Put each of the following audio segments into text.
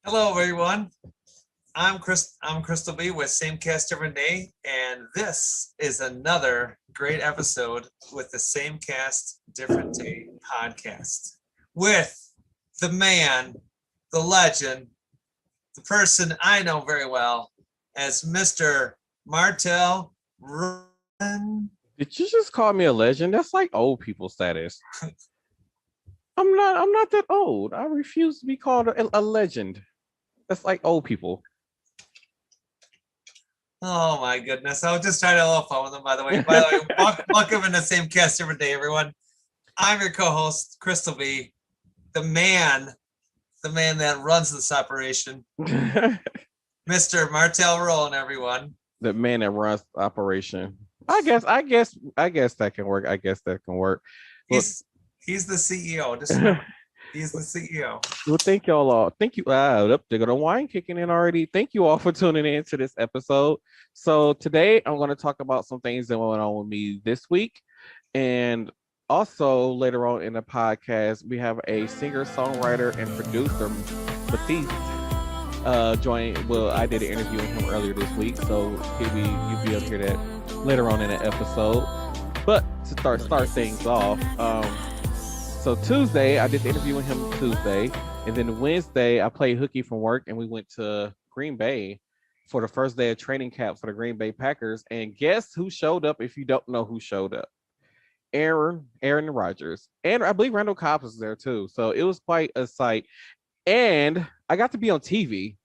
Hello, everyone. I'm Crystal B with Same Cast Different Day, and this is another great episode with the Same Cast Different Day podcast with the man, the legend, the person I know very well as Mr. Martel Run. Did you just call me a legend? That's like old people status. I'm not that old. I refuse to be called a legend. That's like old people. Oh my goodness! I was just trying to have a little fun with him. By the way, welcome in the Same Cast Different Day, everyone. I'm your co-host, Crystal B, the man that runs this operation, The Mr. Martel Rowan, everyone. man that runs the operation. I guess that can work. I guess that can work. Well, He's the CEO. Just remember, he's the CEO. well, thank y'all all. Thank you. Up there, the wine kicking in already. Thank you all for tuning in to this episode. So today I'm going to talk about some things that went on with me this week, and also later on in the podcast we have a singer, songwriter, and producer, Matias, join. Well, I did an interview with him earlier this week, so you'll be able to hear that later on in the episode. But to start things off, so Tuesday, I did the interview with him Tuesday, and then Wednesday I played hooky from work, and we went to Green Bay for the first day of training camp for the Green Bay Packers. And guess who showed up? If you don't know who showed up, Aaron Rodgers, and I believe Randall Cobb was there too. So it was quite a sight, and I got to be on TV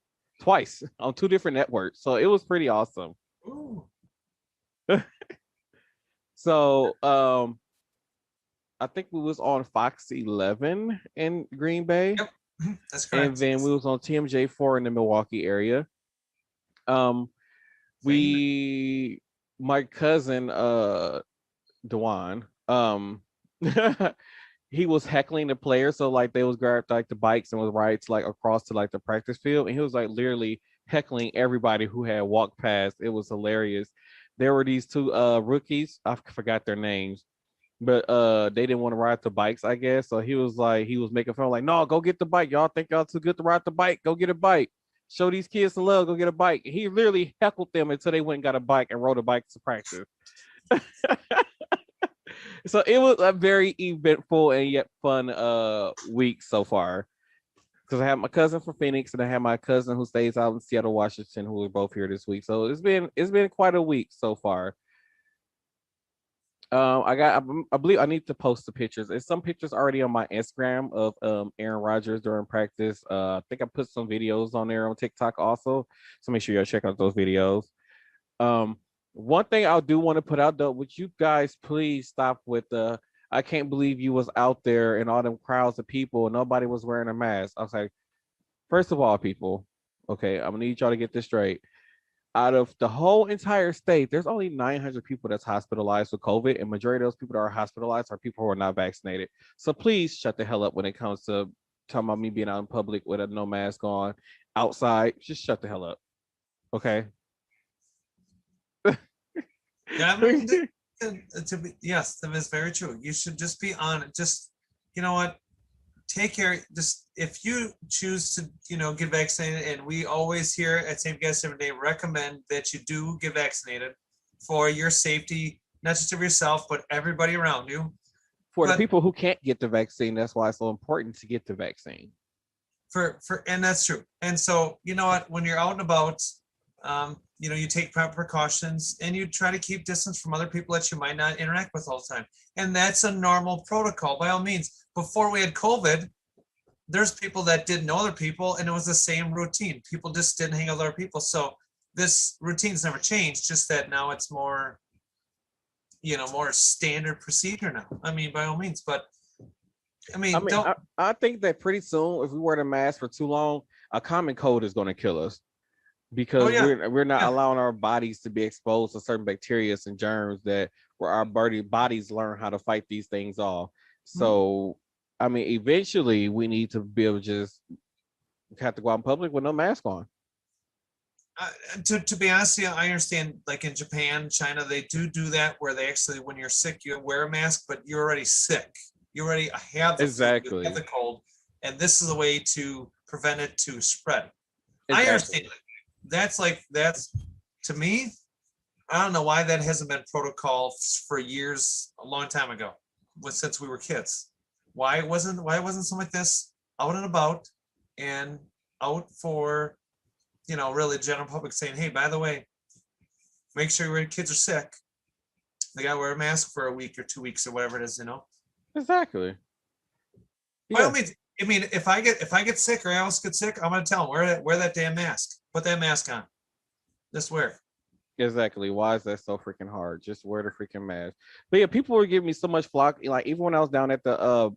twice on two different networks, so it was pretty awesome. Ooh. So I think we was on Fox 11 in Green Bay. Yep, that's correct. And then we was on TMJ4 in the Milwaukee area. My cousin Dewan, he was heckling the players, so like they was grabbed like the bikes and was right to like across to like the practice field, and he was like literally heckling everybody who had walked past. It was hilarious. There were these two rookies, I forgot their names, but they didn't want to ride the bikes, I guess. So he was making fun, like, no, go get the bike. Y'all think y'all too good to ride the bike? Go get a bike. Show these kids some love. Go get a bike. He literally heckled them until they went and got a bike and rode a bike to practice. So it was a very eventful and yet fun week so far. Because I have my cousin from Phoenix and I have my cousin who stays out in Seattle, Washington, who are both here this week. So it's been quite a week so far. I believe I need to post the pictures. There's some pictures already on my Instagram of Aaron Rodgers during practice. I think I put some videos on there on TikTok also. So make sure y'all check out those videos. One thing I do want to put out though, would you guys please stop with the I can't believe you was out there and all them crowds of people and nobody was wearing a mask. I was like, first of all, people, okay, I'm gonna need y'all to get this straight. Out of the whole entire state, there's only 900 people that's hospitalized with COVID, and majority of those people that are hospitalized are people who are not vaccinated. So please shut the hell up when it comes to talking about me being out in public with a no mask on outside. Just shut the hell up, okay? Yeah, yes, that is very true. You should just be on it. Just, you know what? Take care. Just if you choose to, get vaccinated, and we always here at Same Gas Every Day recommend that you do get vaccinated for your safety, not just of yourself, but everybody around you. For the people who can't get the vaccine, that's why it's so important to get the vaccine. And that's true. And so, you know what? When you're out and about, you take precautions and you try to keep distance from other people that you might not interact with all the time. And that's a normal protocol by all means. Before we had COVID, there's people that didn't know other people and it was the same routine. People just didn't hang out with other people. So this routine's never changed, just that now it's more, more standard procedure now. I mean, by all means, but I think that pretty soon, if we wear the mask for too long, a common cold is going to kill us. Because we're not allowing our bodies to be exposed to certain bacteria and germs that where our bodies learn how to fight these things off. So, I mean, eventually we need to be able to just have to go out in public with no mask on. To be honest, I understand. Like in Japan, China, they do that where they actually, when you're sick, you wear a mask, but you're already sick. You already have the flu, you have the cold, and this is a way to prevent it to spread. Exactly. I understand. That's to me, I don't know why that hasn't been protocol for years, a long time ago, since we were kids. Why wasn't something like this out and about and out for, really general public saying, hey, by the way, make sure your kids are sick. They gotta wear a mask for a week or 2 weeks or whatever it is, Exactly. By all means, I mean, if I get sick or I else get sick, I'm gonna tell them wear that damn mask. Put that mask on. Just wear it. Exactly. Why is that so freaking hard? Just wear the freaking mask. But yeah, people were giving me so much flock. Like even when I was down at the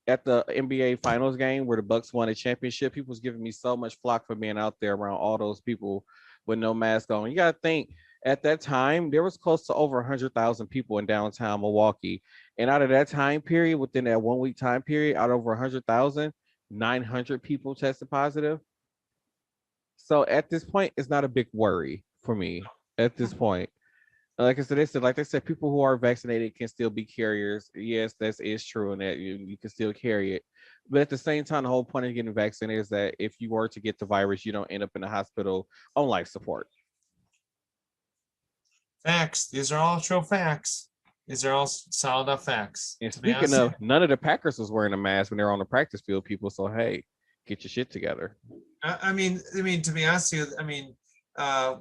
NBA Finals game where the Bucks won a championship, people was giving me so much flock for being out there around all those people with no mask on. You gotta think at that time there was close to over 100,000 people in downtown Milwaukee, and out of that time period, within that 1 week time period, out of over 100,000, 900 people tested positive. So at this point, it's not a big worry for me at this point. Like they said, people who are vaccinated can still be carriers. Yes, that is true, and that you can still carry it. But at the same time, the whole point of getting vaccinated is that if you were to get the virus, you don't end up in the hospital on life support. Facts. These are all true facts. These are all solid up facts. And To be speaking honest, of, none of the Packers was wearing a mask when they were on the practice field, people. So hey, get your shit together. I mean, to be honest with you, I mean,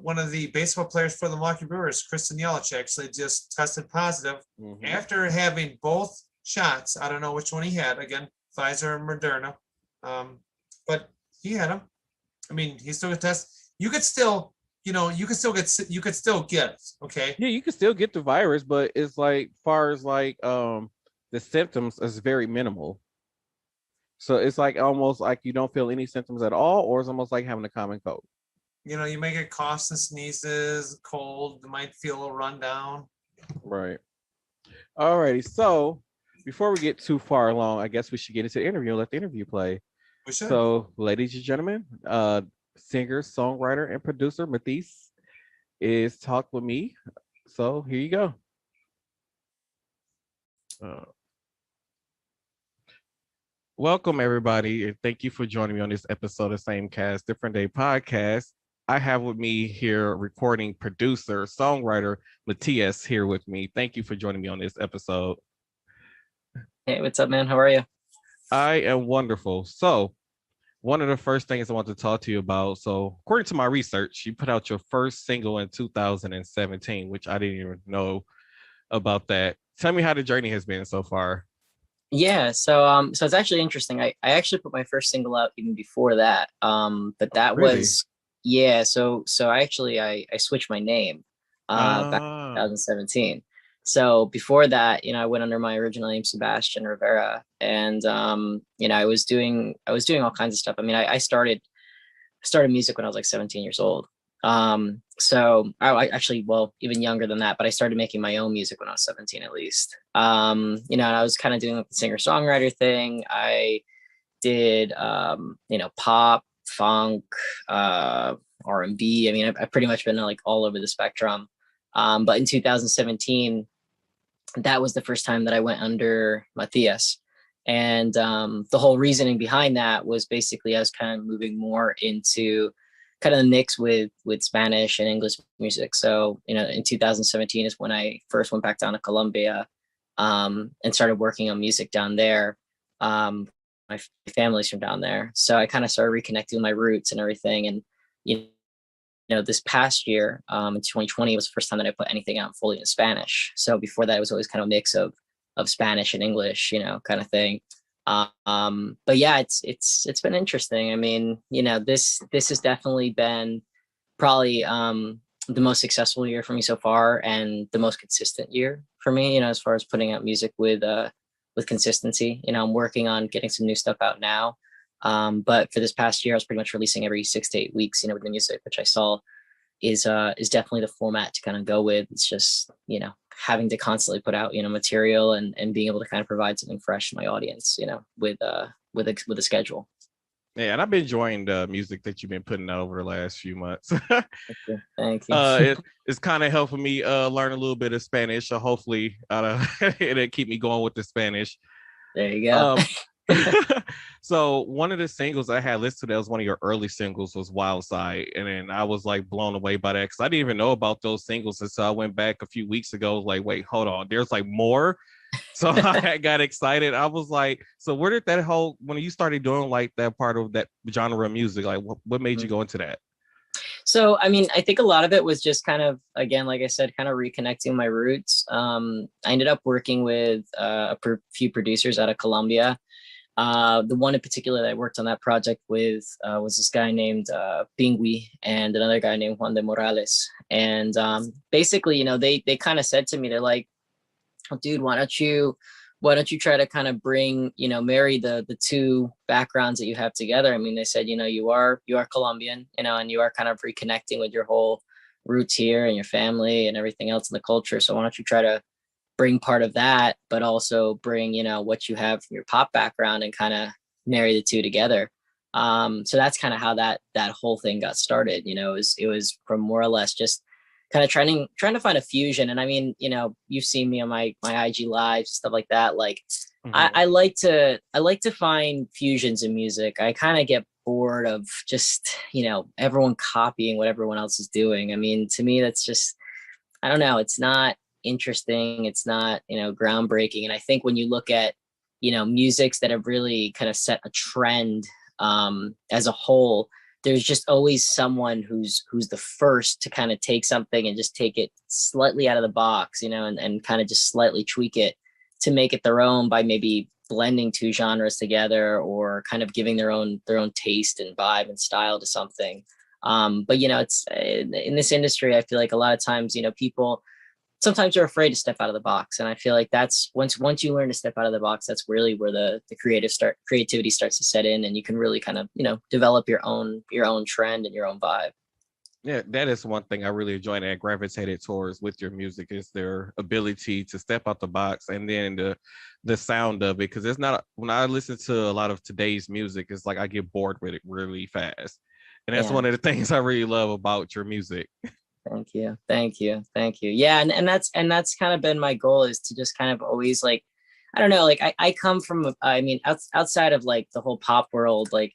one of the baseball players for the Milwaukee Brewers, Kristen Yelich, actually just tested positive after having both shots. I don't know which one he had. Again, Pfizer and Moderna, but he had them. I mean, he still got test. You could still, you could still get it. Okay. Yeah, you can still get the virus, but it's like far as like the symptoms is very minimal. So it's like almost like you don't feel any symptoms at all, or it's almost like having a common cold. You may get coughs and sneezes, cold, might feel a little run down. Right. Alrighty. So before we get too far along, I guess we should get into the interview and let the interview play. We should. So, ladies and gentlemen, singer, songwriter, and producer Matias is talk with me. So here you go. Welcome everybody, and thank you for joining me on this episode of Same Cast, Different Day podcast. I have with me here recording producer, songwriter Matias here with me. Thank you for joining me on this episode. Hey, what's up, man? How are you? I am wonderful. So, one of the first things I want to talk to you about. So, according to my research, you put out your first single in 2017, which I didn't even know about that. Tell me how the journey has been so far. Yeah, so it's actually interesting. I actually put my first single out even before that. But that Really? was so I switched my name back in 2017. So before that, I went under my original name, Sebastian Rivera, and I was doing all kinds of stuff. I mean, I started music when I was like 17 years old. So I actually, well, even younger than that, but I started making my own music when I was 17 at least. And I was kind of doing the singer-songwriter thing. I did pop, funk, R&B. I mean, I've pretty much been like all over the spectrum. But in 2017, that was the first time that I went under Matias. And the whole reasoning behind that was basically I was kind of moving more into kind of the mix with Spanish and English music. So, in 2017 is when I first went back down to Colombia and started working on music down there. My family's from down there. So I kind of started reconnecting with my roots and everything. And, this past year, in 2020 was the first time that I put anything out fully in Spanish. So before that, it was always kind of a mix of Spanish and English, kind of thing. But yeah, it's been interesting. I mean, this has definitely been probably the most successful year for me so far, and the most consistent year for me, as far as putting out music with consistency. I'm working on getting some new stuff out now. But for this past year, I was pretty much releasing every 6 to 8 weeks, with the music, which I saw is definitely the format to kind of go with. It's just, having to constantly put out, material and being able to kind of provide something fresh to my audience, with a schedule. Yeah, and I've been enjoying the music that you've been putting out over the last few months. Thank you. It's kind of helping me learn a little bit of Spanish, so hopefully it'll keep me going with the Spanish. There you go. So one of the singles I had listed that was one of your early singles was Wild Side. And then I was like blown away by that because I didn't even know about those singles. And so I went back a few weeks ago, like, wait, hold on, there's like more. So I got excited. I was like, so where did that whole, when you started doing like that part of that genre of music, like what made you go into that? So, I mean, I think a lot of it was just kind of, again, like I said, kind of reconnecting my roots. I ended up working with few producers out of Colombia. The one in particular that I worked on that project with was this guy named Pingui and another guy named Juan de Morales. And basically, you know, they kind of said to me, they're like, oh, dude, why don't you try to kind of bring, you know, marry the two backgrounds that you have together? I mean, they said, you know, you are Colombian, you know, and you are kind of reconnecting with your whole roots here and your family and everything else in the culture. So why don't you try to bring part of that, but also bring, you know, what you have from your pop background and kind of marry the two together. So that's kind of how that whole thing got started. You know, it was from more or less just kind of trying to find a fusion. And I mean, you know, you've seen me on my IG lives, stuff like that. Like I like to find fusions in music. I kind of get bored of just, you know, everyone copying what everyone else is doing. I mean, to me, that's just, I don't know, it's not interesting. It's not, you know, groundbreaking. And I think when you look at, you know, musics that have really kind of set a trend as a whole, there's just always someone who's the first to kind of take something and just take it slightly out of the box, you know, and kind of just slightly tweak it to make it their own by maybe blending two genres together or kind of giving their own taste and vibe and style to something. But, you know, it's in this industry, I feel like a lot of times, you know, people sometimes are afraid to step out of the box. And I feel like that's once you learn to step out of the box, that's really where the creativity starts to set in, and you can really kind of, you know, develop your own trend and your own vibe. Yeah, that is one thing I really enjoy and I gravitated towards with your music is their ability to step out the box and then the sound of it. Because it's not, when I listen to a lot of today's music, it's like I get bored with it really fast. And that's one of the things I really love about your music. Thank you. Yeah, and that's kind of been my goal, is to just kind of always, like, I don't know, like I come from, I mean, outside of like the whole pop world, like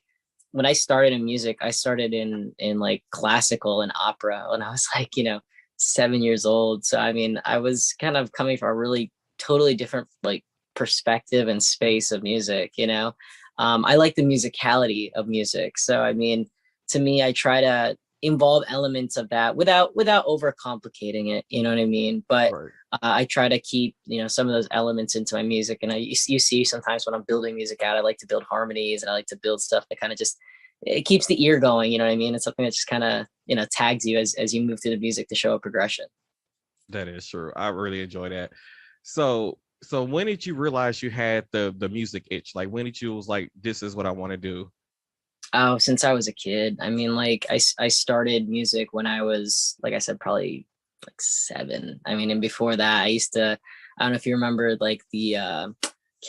when I started in music, I started in like classical and opera when I was like, you know, 7 years old. So I mean, I was kind of coming from a really totally different like perspective and space of music, you know. I like the musicality of music. So I mean, to me, I try to involve elements of that without overcomplicating it, you know what I mean? But Right. I try to keep, you know, some of those elements into my music. And you see sometimes when I'm building music out, I like to build harmonies and I like to build stuff that kind of just, it keeps the ear going, you know what I mean? It's something that just kind of, you know, tags you as you move through the music to show a progression. That is true. I really enjoy that. So when did you realize you had the music itch? Like when did you was like, this is what I want to do? Oh, since I was a kid. I mean, like I started music when I was, like I said, probably like 7. I mean, and before that, I used to, I don't know if you remember like the, can't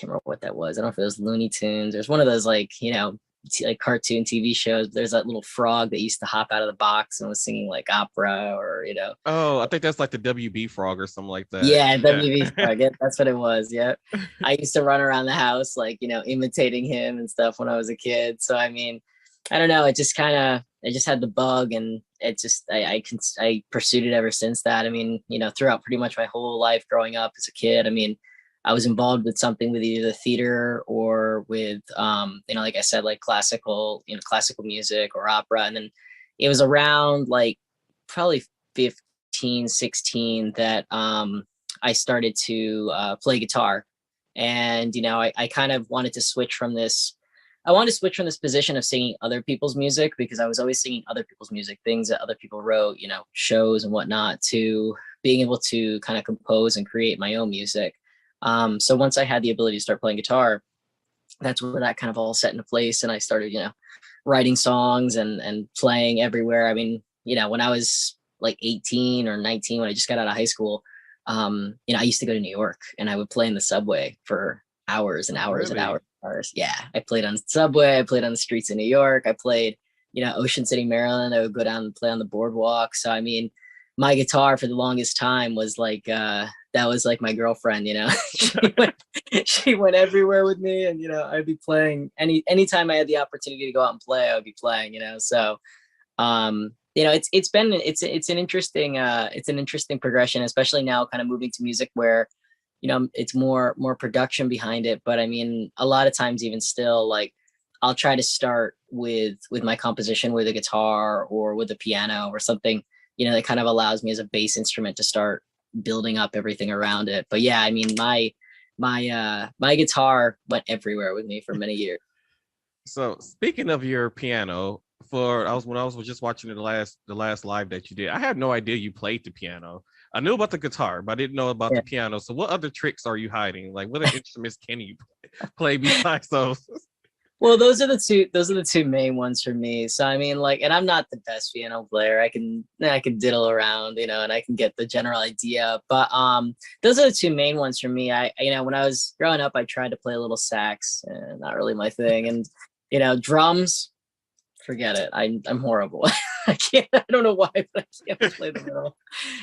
remember what that was. I don't know if it was Looney Tunes. There's one of those like, you know, like cartoon TV shows. There's that little frog that used to hop out of the box and was singing like opera, or, you know. Oh, I think that's like the WB frog or something like that. Yeah, WB frog. Yeah, that's what it was. Yeah. I used to run around the house, like, you know, imitating him and stuff when I was a kid. So, I mean, I don't know. It just kind of, I just had the bug, and it just, I pursued it ever since that. I mean, you know, throughout pretty much my whole life growing up as a kid, I mean, I was involved with something with either the theater or with, you know, like I said, like classical music or opera. And then it was around like probably 15, 16 that I started to play guitar. And, you know, I kind of wanted to switch from this. I wanted to switch from this position of singing other people's music, because I was always singing other people's music, things that other people wrote, you know, shows and whatnot, to being able to kind of compose and create my own music. So once I had the ability to start playing guitar, that's where that kind of all set into place. And I started, you know, writing songs and playing everywhere. I mean, you know, when I was like 18 or 19, when I just got out of high school, you know, I used to go to New York and I would play in the subway for hours and hours and hours. Yeah, I played on the subway. I played on the streets of New York. I played, you know, Ocean City, Maryland. I would go down and play on the boardwalk. So, I mean, my guitar for the longest time was like, that was like my girlfriend, you know. She went everywhere with me, and you know, I'd be playing anytime I had the opportunity to go out and play, I would be playing, you know. So you know, it's an interesting progression, especially now kind of moving to music where, you know, it's more production behind it. But I mean, a lot of times even still, like I'll try to start with my composition with a guitar or with a piano or something, you know, that kind of allows me as a bass instrument to start building up everything around it. But yeah, I mean, my guitar went everywhere with me for many years. So speaking of your piano, for I was when I was just watching the last live that you did, I had no idea you played the piano. I knew about the guitar, but I didn't know about the piano. So what other tricks are you hiding? Like what other instruments can you play besides those? Well, those are the two main ones for me. So I mean, like, and I'm not the best piano player. I can diddle around, you know, and I can get the general idea. But those are the two main ones for me. I you know, when I was growing up, I tried to play a little sax, and not really my thing. And you know, drums, forget it. I'm horrible. I can't. I don't know why, but I can't play them at all.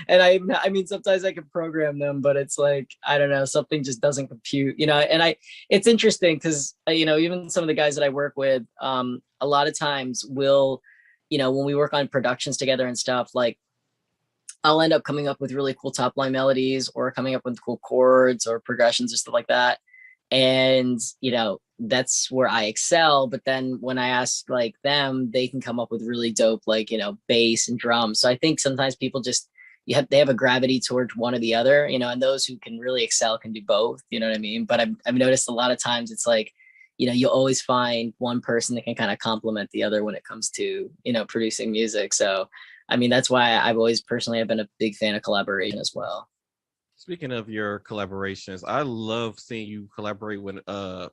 And I mean, sometimes I can program them, but it's like I don't know, something just doesn't compute, you know. And it's interesting because you know, even some of the guys that I work with, a lot of times will, you know, when we work on productions together and stuff, like I'll end up coming up with really cool top line melodies or coming up with cool chords or progressions or stuff like that. And you know, that's where I excel. But then when I ask like them, they can come up with really dope, like, you know, bass and drums. So I think sometimes people just they have a gravity towards one or the other, you know, and those who can really excel can do both, you know what I mean? But I've noticed a lot of times it's like, you know, you'll always find one person that can kind of complement the other when it comes to, you know, producing music. So I mean, that's why I've been a big fan of collaboration as well. Speaking of your collaborations, I love seeing you collaborate with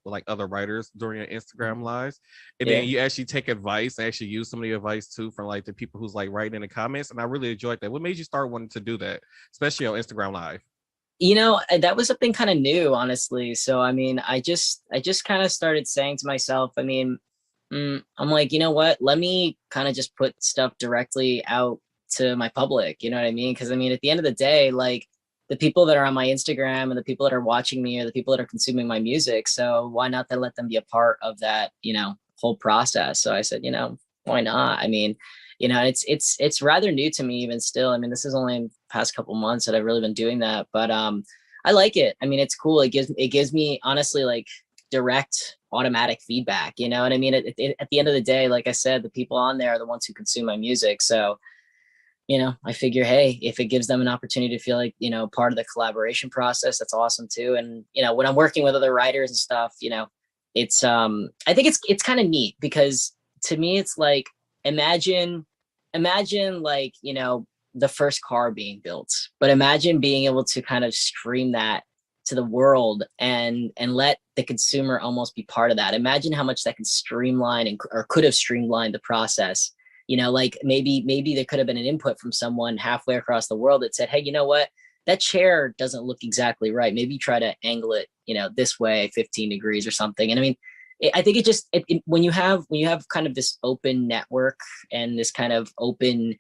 like other writers during your Instagram lives. And Yeah. then you actually take advice, actually use some of the advice too from like the people who's like writing in the comments. And I really enjoyed that. What made you start wanting to do that, especially on Instagram Live? You know, that was something kind of new, honestly. So I mean, I just kind of started saying to myself, I mean, I'm like, you know what? Let me kind of just put stuff directly out to my public. You know what I mean? Because I mean, at the end of the day, like the people that are on my Instagram and the people that are watching me are the people that are consuming my music. So why not then let them be a part of that, you know, whole process? So I said, you know, why not? I mean, you know, it's rather new to me even still. I mean, this is only in the past couple months that I've really been doing that, but I like it. I mean, it's cool. It gives me honestly like direct automatic feedback, you know what I mean? At the end of the day, like I said, the people on there are the ones who consume my music. So you know, I figure, hey, if it gives them an opportunity to feel like, you know, part of the collaboration process, that's awesome too. And, you know, when I'm working with other writers and stuff, you know, it's, I think it's kind of neat because to me, it's like, imagine like, you know, the first car being built, but imagine being able to kind of stream that to the world and let the consumer almost be part of that. Imagine how much that can streamline or could have streamlined the process. You know, like maybe there could have been an input from someone halfway across the world that said, hey, you know what, that chair doesn't look exactly right, maybe try to angle it, you know, this way 15 degrees or something. And I mean, I think when you have kind of this open network and this kind of open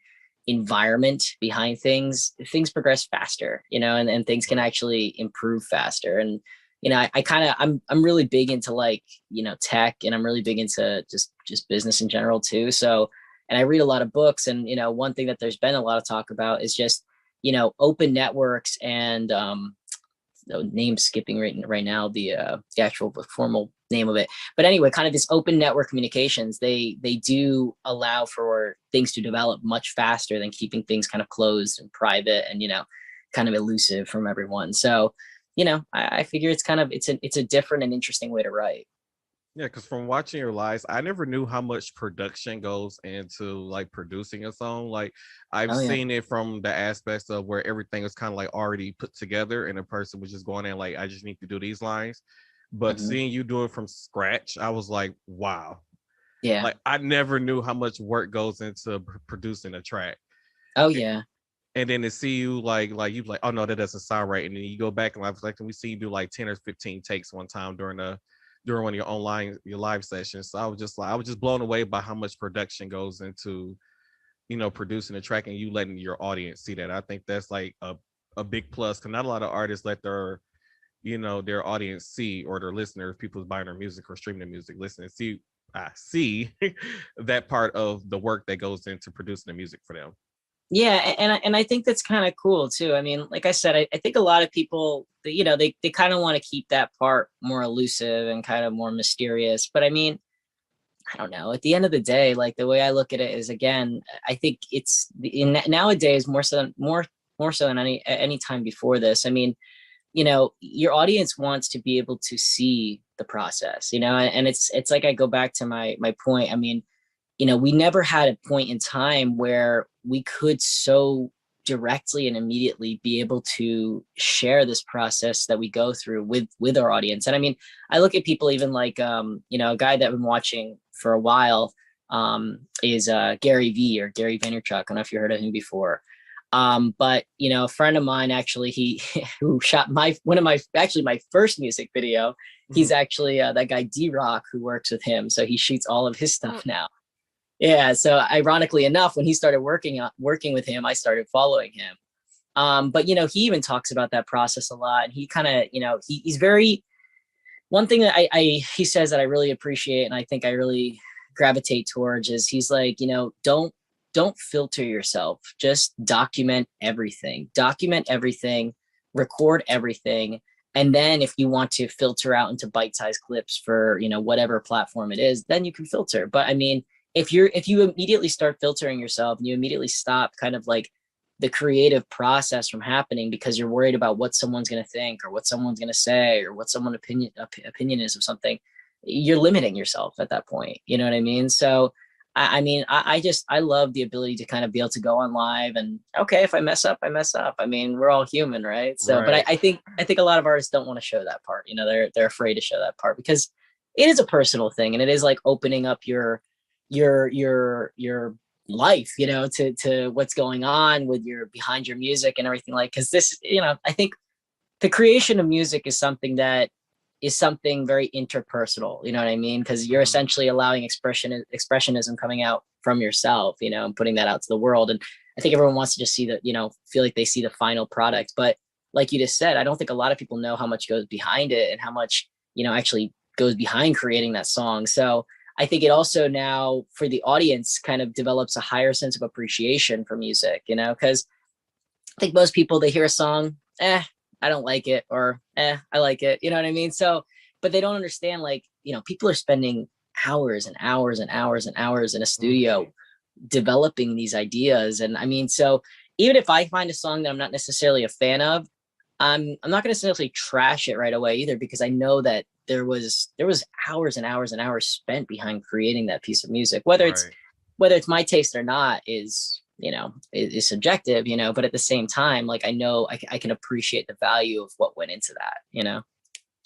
environment behind things progress faster, you know, and things can actually improve faster. And you know, I'm really big into like, you know, tech, and I'm really big into just business in general too. So and I read a lot of books, and you know, one thing that there's been a lot of talk about is just, you know, open networks and name skipping right now the actual formal name of it. But anyway, kind of this open network communications, they do allow for things to develop much faster than keeping things kind of closed and private and, you know, kind of elusive from everyone. So, you know, I figure it's a different and interesting way to write. Yeah, because from watching your lives, I never knew how much production goes into like producing a song. Like I've Oh yeah. seen it from the aspects of where everything is kind of like already put together and a person was just going in like, I just need to do these lines. But Mm-hmm. seeing you do it from scratch, I was like, wow. Yeah. Like I never knew how much work goes into producing a track. Oh yeah. And then to see you like you like, oh no, that doesn't sound right. And then you go back and like we see you do like 10 or 15 takes one time during one of your live sessions. So I was just blown away by how much production goes into, you know, producing a track and you letting your audience see that. I think that's like a big plus, because not a lot of artists let their, you know, their audience see, or their listeners, people who's buying their music or streaming the music, listen and see that part of the work that goes into producing the music for them. Yeah, and I think that's kind of cool too. I mean, like I said, I think a lot of people, you know, they kind of want to keep that part more elusive and kind of more mysterious. But I mean, I don't know. At the end of the day, like the way I look at it is, again, I think it's nowadays more so than any time before this. I mean, you know, your audience wants to be able to see the process, you know, and it's like I go back to my point. I mean, you know, we never had a point in time where we could so directly and immediately be able to share this process that we go through with our audience. And I mean, I look at people even like you know, a guy that I've been watching for a while is Gary V, or Gary Vaynerchuk. I don't know if you heard of him before. But you know, a friend of mine actually, he who shot my first music video. He's actually that guy D-Rock who works with him, so he shoots all of his stuff now. Yeah, so ironically enough, when he started working with him, I started following him. But you know, he even talks about that process a lot, and he kind of, you know, he's very, one thing that he says that I really appreciate, and I think I really gravitate towards, is he's like, you know, don't filter yourself, just document everything, record everything. And then if you want to filter out into bite-sized clips for, you know, whatever platform it is, then you can filter. But I mean, if you immediately start filtering yourself, and you immediately stop kind of like the creative process from happening because you're worried about what someone's going to think, or what someone's going to say, or what someone's opinion is of something, you're limiting yourself at that point. You know what I mean? So I mean, I love the ability to kind of be able to go on live, and okay, if I mess up, I mess up. I mean, we're all human, right? So, Right. but I think a lot of artists don't want to show that part. You know, they're afraid to show that part because it is a personal thing, and it is like opening up your life, you know, to what's going on with your behind your music and everything. Like, because this, you know, I think the creation of music is something very interpersonal, you know what I mean? Because you're essentially allowing expressionism coming out from yourself, you know, and putting that out to the world. And I think everyone wants to just see that, you know, feel like they see the final product. But like you just said, I don't think a lot of people know how much goes behind it, and how much, you know, actually goes behind creating that song. So I think it also now for the audience kind of develops a higher sense of appreciation for music, you know, because I think most people, they hear a song, I don't like it, or I like it. You know what I mean? So, but they don't understand, like, you know, people are spending hours and hours and hours and hours in a studio developing these ideas. And I mean, so even if I find a song that I'm not necessarily a fan of, I'm not going to necessarily trash it right away either, because I know that there was hours and hours and hours spent behind creating that piece of music. Whether it's my taste or not is, you know, is subjective, you know, but at the same time, like, I know I can appreciate the value of what went into that, you know?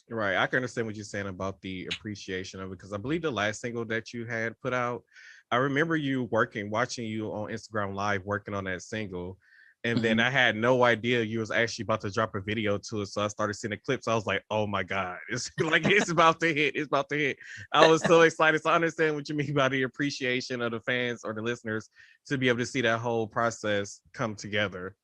Right. I can understand what you're saying about the appreciation of it, because I believe the last single that you had put out, I remember watching you on Instagram Live working on that single. And then I had no idea you was actually about to drop a video to it. So I started seeing the clips. I was like, oh my God, it's like, it's about to hit. It's about to hit. I was so excited. So I understand what you mean by the appreciation of the fans or the listeners to be able to see that whole process come together.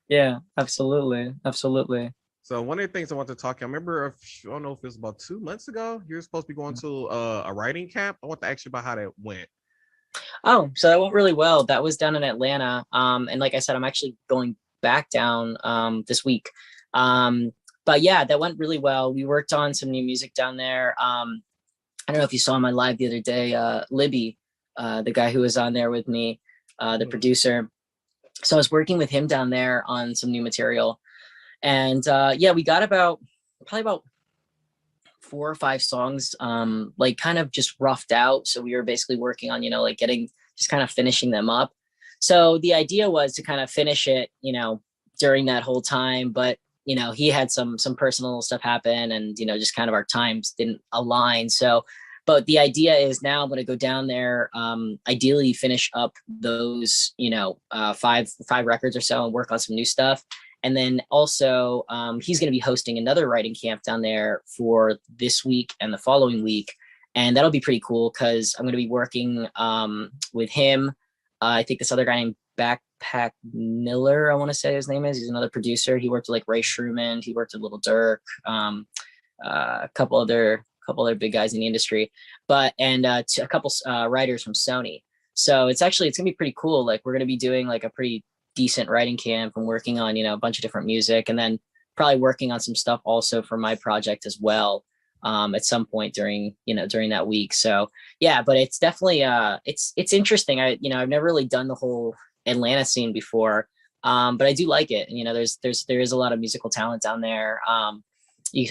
Yeah, absolutely. Absolutely. So one of the things I want to talk, I remember, I don't know if it was about 2 months ago, you were supposed to be going to a writing camp. I want to ask you about how that went. Oh, so that went really well. That was down in Atlanta. And like I said, I'm actually going back down this week. But yeah, that went really well. We worked on some new music down there. I don't know if you saw my live the other day, Libby, the guy who was on there with me, the producer. So I was working with him down there on some new material. And yeah, we got probably about 4 or 5 songs, like kind of just roughed out. So we were basically working on, you know, like just kind of finishing them up. So the idea was to kind of finish it, you know, during that whole time. But, you know, he had some personal stuff happen, and, you know, just kind of our times didn't align. So, but the idea is now I'm going to go down there, ideally finish up those, you know, five records or so, and work on some new stuff. And then also, he's going to be hosting another writing camp down there for this week and the following week. And that'll be pretty cool, because I'm going to be working with him. I think this other guy named Pac Miller, I want to say his name is. He's another producer. He worked with like Ray Shrooman. He worked with Little Durk, a couple other big guys in the industry, but and a couple writers from Sony. So it's gonna be pretty cool. Like we're gonna be doing like a pretty decent writing camp and working on a bunch of different music, and then probably working on some stuff also for my project as well at some point during that week. So yeah, but it's definitely it's interesting. I've never really done the whole Atlanta scene before, but I do like it. There is a lot of musical talent down there. I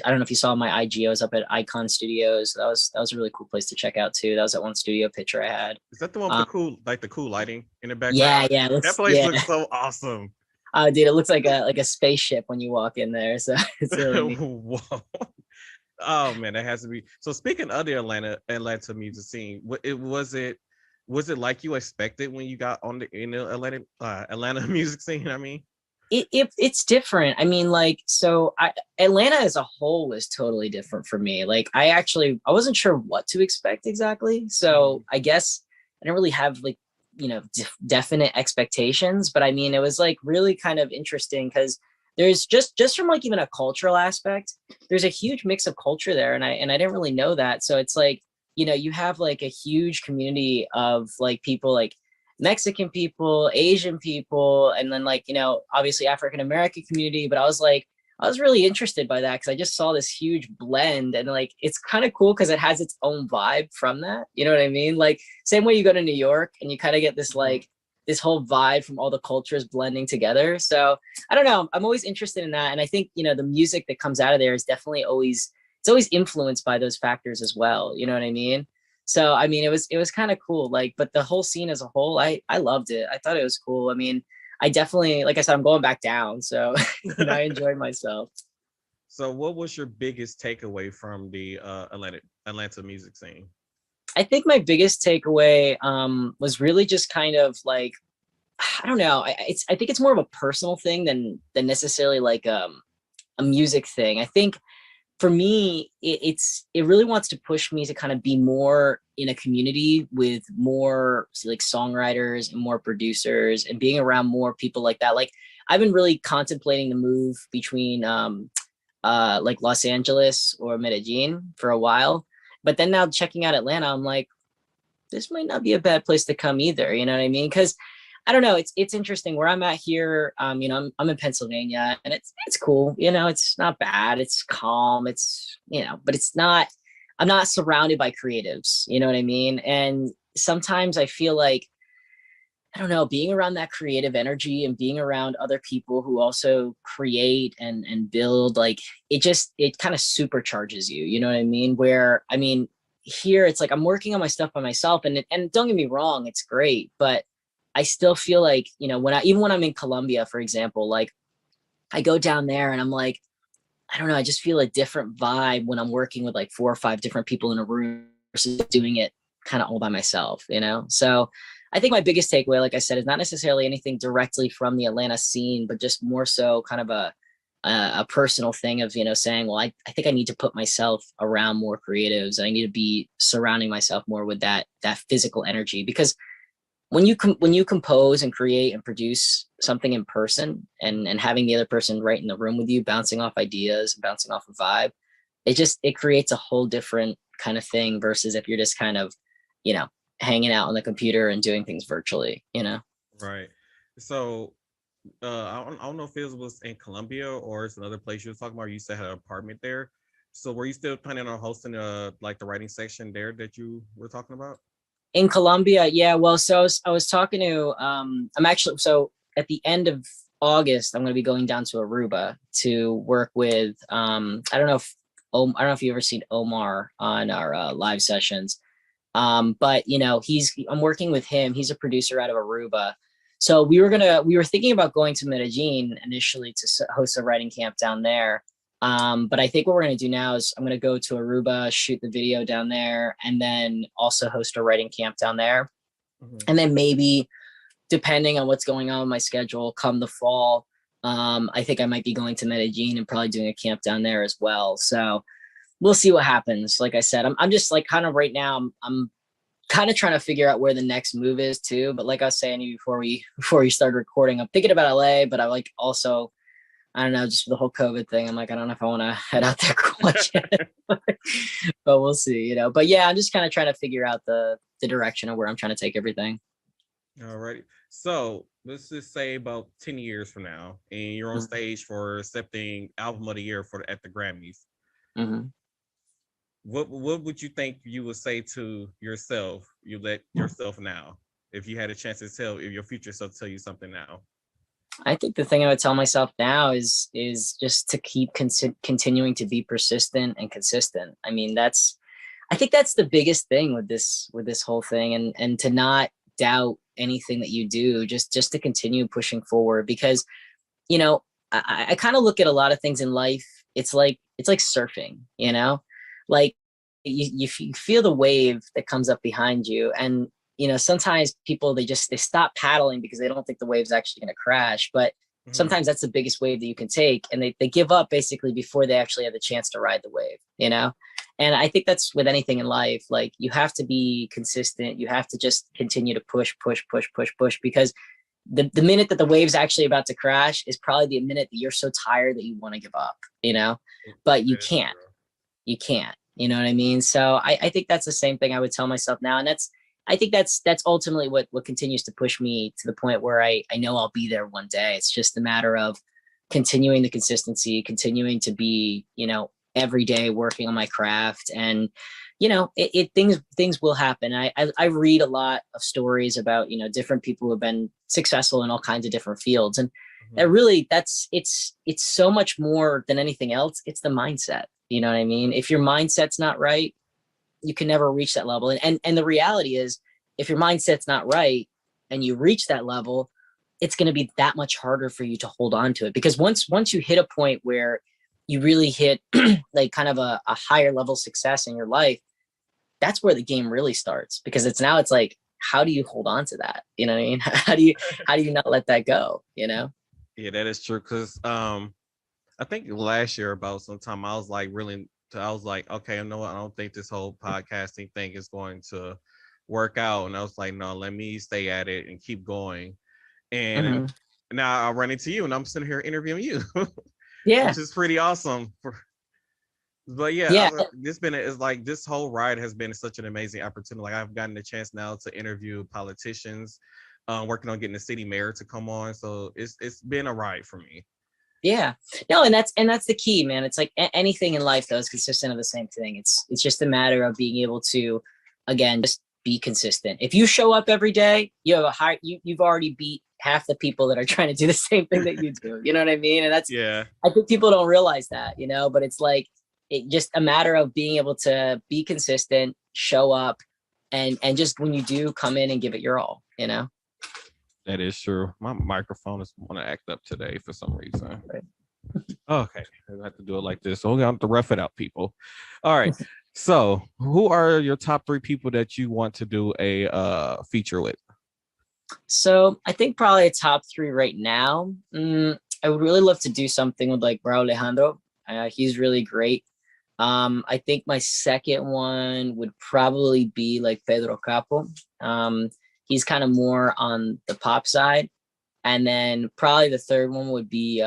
don't know if you saw my IG. I was up at Icon Studios. That was a really cool place to check out too. That was that one studio picture I had. Is that the one with the cool lighting in the background? Yeah. That place looks so awesome. Dude, it looks like a spaceship when you walk in there. So it's really neat. Whoa. Oh man, that has to be. So speaking of the Atlanta music scene, was it like you expected when you got on the Atlanta music scene? I mean, it's different. I mean, like, so Atlanta as a whole is totally different for me. Like, I wasn't sure what to expect exactly. So I guess I didn't really have like definite expectations, but I mean, it was like really kind of interesting because there's just from like even a cultural aspect, there's a huge mix of culture there, and I didn't really know that. So it's like you have like a huge community of like people like Mexican people, Asian people, and then like obviously African American community. But I was really interested by that because I just saw this huge blend, and like it's kind of cool because it has its own vibe from that. You know what I mean? Like same way you go to New York and you kind of get this like this whole vibe from all the cultures blending together. So I don't know. I'm always interested in that, and I think the music that comes out of there is definitely always influenced by those factors as well. You know what I mean? So I mean, it was kind of cool. Like, but the whole scene as a whole, I loved it. I thought it was cool. I mean, I definitely, like I said, I'm going back down, so I enjoyed myself. So what was your biggest takeaway from the Atlanta music scene? I think my biggest takeaway was really just kind of like, I don't know. I think it's more of a personal thing than necessarily like a music thing. I think for me, it really wants to push me to kind of be more in a community with more like songwriters and more producers and being around more people like that. Like I've been really contemplating the move between like Los Angeles or Medellin for a while. But then now checking out Atlanta, I'm like, this might not be a bad place to come either. You know what I mean? Because I don't know. It's interesting where I'm at here. I'm in Pennsylvania, and it's cool. It's not bad. It's calm. It's but it's not. I'm not surrounded by creatives. You know what I mean? And sometimes I feel like I don't know, being around that creative energy and being around other people who also create and build, like it kind of supercharges you. You know what I mean? Where I mean, here it's like I'm working on my stuff by myself, and don't get me wrong, it's great, but I still feel like when I'm in Colombia, for example, like I go down there and I'm like, I don't know, I just feel a different vibe when I'm working with like 4 or 5 different people in a room versus doing it kind of all by myself, So I think my biggest takeaway, like I said, is not necessarily anything directly from the Atlanta scene, but just more so kind of a personal thing of, saying, well, I think I need to put myself around more creatives. And I need to be surrounding myself more with that physical energy, because when you compose and create and produce something in person and having the other person right in the room with you, bouncing off ideas and bouncing off a vibe, it creates a whole different kind of thing versus if you're just kind of, hanging out on the computer and doing things virtually, Right. So I don't know if it was in Colombia or it's another place you were talking about. You said had an apartment there. So were you still planning on hosting like the writing section there that you were talking about? In Colombia, yeah. Well, so I was talking to I'm actually, so at the end of August, I'm going to be going down to Aruba to work with I don't know if you've ever seen Omar on our live sessions. But I'm working with him. He's a producer out of Aruba. So we were thinking about going to Medellin initially to host a writing camp down there. But I think what we're going to do now is I'm going to go to Aruba, shoot the video down there, and then also host a writing camp down there. Mm-hmm. And then maybe, depending on what's going on with my schedule, come the fall, I think I might be going to Medellin and probably doing a camp down there as well. So we'll see what happens. Like I said, I'm just like kind of right now, I'm kind of trying to figure out where the next move is too. But like I was saying before we started recording, I'm thinking about LA, but I like also, I don't know, just the whole COVID thing. I'm like, I don't know if I want to head out there quite yet, but we'll see, you know. But yeah, I'm just kind of trying to figure out the direction of where I'm trying to take everything. All right. So let's just say about 10 years from now, and you're on stage for accepting album of the year at the Grammys. Mm-hmm. What would you think you would say to yourself? You let yourself now, if you had a chance to tell, if your future self tell you something now. I think the thing I would tell myself now is just to keep continuing to be persistent and consistent. I mean, I think that's the biggest thing with this whole thing, and to not doubt anything that you do, just to continue pushing forward. Because, you know, I kind of look at a lot of things in life. It's like surfing, you know, like you feel the wave that comes up behind you, and you know, sometimes people, they stop paddling because they don't think the wave's actually going to crash. But sometimes that's the biggest wave that you can take, and they give up basically before they actually have the chance to ride the wave, you know. And I think that's with anything in life. Like, you have to be consistent. You have to just continue to push, because the minute that the wave's actually about to crash is probably the minute that you're so tired that you want to give up, you know. But you can't, you know what I mean? So I think that's the same thing I would tell myself now. And I think that's ultimately what continues to push me to the point where I know I'll be there one day. It's just a matter of continuing the consistency, continuing to be, you know, every day working on my craft. And, you know, things will happen. I read a lot of stories about, you know, different people who have been successful in all kinds of different fields. And that really, it's so much more than anything else. It's the mindset. You know what I mean? If your mindset's not right, you can never reach that level. And the reality is, if your mindset's not right and you reach that level, it's going to be that much harder for you to hold on to it. Because once you hit a point where you really hit like kind of a higher level success in your life, that's where the game really starts. Because it's like, how do you hold on to that? You know what I mean? How do you not let that go? You know? Yeah, that is true. Cause I think last year about sometime I was like, okay, you know what? I don't think this whole podcasting thing is going to work out. And I was like, no, let me stay at it and keep going. And now I run into you and I'm sitting here interviewing you. Yeah. Which is pretty awesome. But yeah, this whole ride has been such an amazing opportunity. Like, I've gotten the chance now to interview politicians, working on getting the city mayor to come on. So it's been a ride for me. Yeah, no, and that's the key, man. It's like anything in life, though, is consistent of the same thing. It's just a matter of being able to, again, just be consistent. If you show up every day, you have you've already beat half the people that are trying to do the same thing that you do. You know what I mean? And that's, yeah, I think people don't realize that, you know. But it's like, it just a matter of being able to be consistent, show up, and just when you do, come in and give it your all, you know. That is true. My microphone is want to act up today for some reason. Right. Okay, I have to do it like this. So we have to rough it out, people. All right. So, who are your top 3 people that you want to do a feature with? So, I think probably a top 3 right now. I would really love to do something with like Bro Alejandro. He's really great. I think my second one would probably be like Pedro Capo. He's kind of more on the pop side. And then probably the third one would be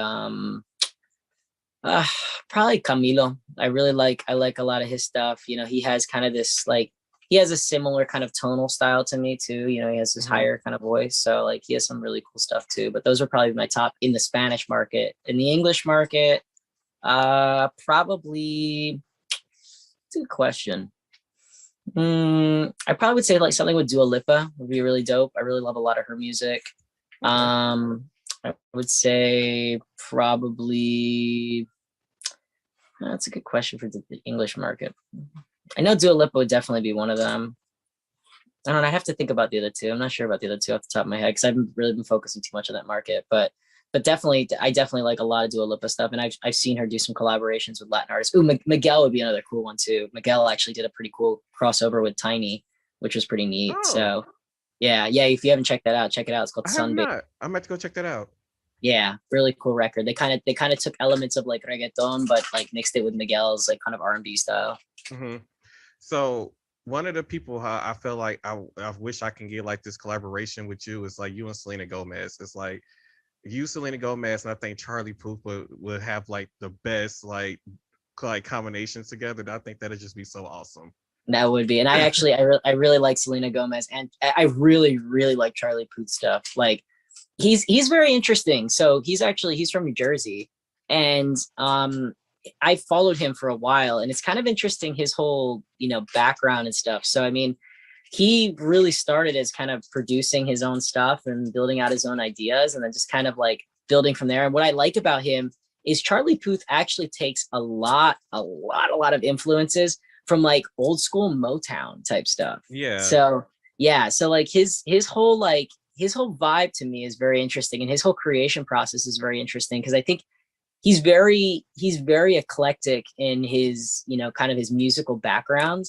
probably Camilo. I like a lot of his stuff. You know, he has kind of this, like, he has a similar kind of tonal style to me too. You know, he has this higher kind of voice. So like, he has some really cool stuff too. But those are probably my top in the Spanish market. In the English market, probably, it's a good question. I probably would say like something with Dua Lipa would be really dope. I really love a lot of her music. I would say probably, that's a good question for the English market. I know Dua Lipa would definitely be one of them. I don't know. I have to think about the other two. I'm not sure about the other two off the top of my head because I haven't really been focusing too much on that market. But definitely, I definitely like a lot of Dua Lipa stuff, and I've seen her do some collaborations with Latin artists. Ooh, Miguel would be another cool one too. Miguel actually did a pretty cool crossover with Tiny, which was pretty neat. Oh. So, yeah. If you haven't checked that out, check it out. It's called Sunday. I'm about to go check that out. Yeah, really cool record. They kind of took elements of like reggaeton, but like mixed it with Miguel's like kind of R&B style. Mm-hmm. So one of the people I feel like I wish I can get like this collaboration with you is like you and Selena Gomez. It's like you, Selena Gomez, and I think Charlie Puth would have like the best like combinations together. I think that'd just be so awesome. That would be. And I actually, I really like Selena Gomez, and I really, really like Charlie Puth stuff. Like he's very interesting. So he's from New Jersey, and I followed him for a while, and it's kind of interesting his whole background and stuff. So I mean, he really started as kind of producing his own stuff and building out his own ideas, and then just kind of like building from there. And what I like about him is Charlie Puth actually takes a lot of influences from like old school Motown type stuff. Yeah. So yeah, so like his whole vibe to me is very interesting, and his whole creation process is very interesting because I think he's very eclectic in his kind of his musical background,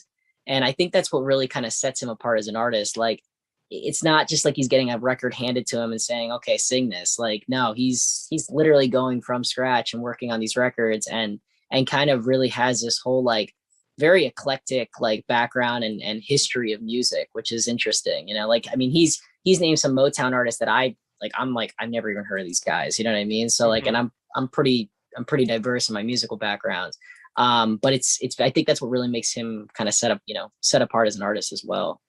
and I think that's what really kind of sets him apart as an artist. Like it's not just like he's getting a record handed to him and saying, okay, sing this. Like no, he's literally going from scratch and working on these records, and kind of really has this whole like very eclectic like background and history of music, which is interesting. Like I mean, he's named some Motown artists that I'm like I've never even heard of these guys. You know what I mean? So like, and I'm pretty diverse in my musical background. But it's I think that's what really makes him kind of set apart as an artist as well.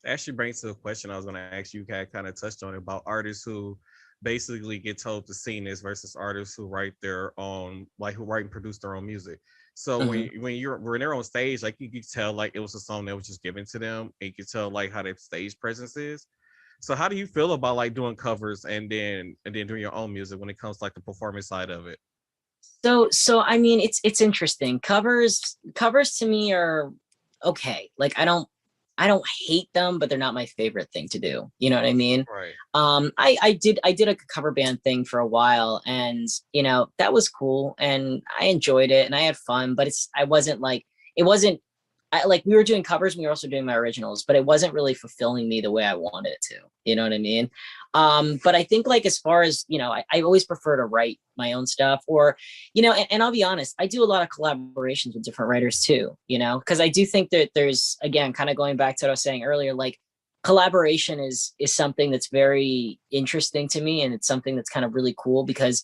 Actually brings to a question I was going to ask you. Kind of touched on it about artists who basically get told to sing this versus artists who write their own, like who write and produce their own music. So when they're on stage, like you could tell like it was a song that was just given to them, and you could tell like how their stage presence is. So how do you feel about like doing covers and then doing your own music when it comes to like the performance side of it? So I mean, it's interesting. Covers to me are okay. Like I don't hate them, but they're not my favorite thing to do. You know what I mean? Right. I did a cover band thing for a while, and that was cool, and I enjoyed it, and I had fun. But it wasn't. We were doing covers, and we were also doing my originals, but it wasn't really fulfilling me the way I wanted it to. You know what I mean? But I think like as far as I always prefer to write my own stuff, or and I'll be honest, I do a lot of collaborations with different writers too. Because I do think that there's, again, kind of going back to what I was saying earlier, like collaboration is something that's very interesting to me, and it's something that's kind of really cool because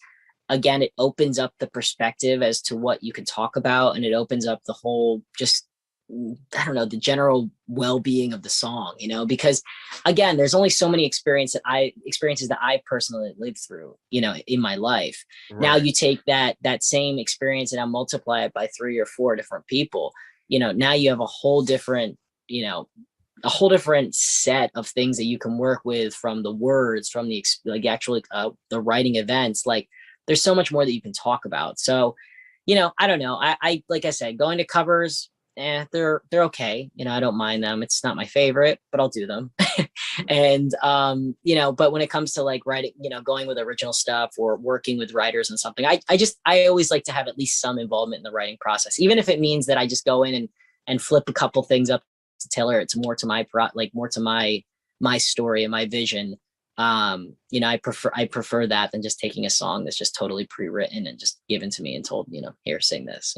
again, it opens up the perspective as to what you can talk about, and it opens up the whole just, I don't know, the general well-being of the song, because again, there's only so many experiences that I personally lived through, in my life. Right. Now you take that same experience and I multiply it by 3 or 4 different people, now you have a whole different set of things that you can work with, from the words, from the actually the writing events. Like there's so much more that you can talk about. So, I don't know. I like I said, going to covers, they're okay. I don't mind them. It's not my favorite, but I'll do them. And, but when it comes to like writing, going with original stuff or working with writers and something, I always like to have at least some involvement in the writing process, even if it means that I just go in and flip a couple things up to tailor it to more to my story and my vision. I prefer that than just taking a song that's just totally pre-written and just given to me and told, here, sing this,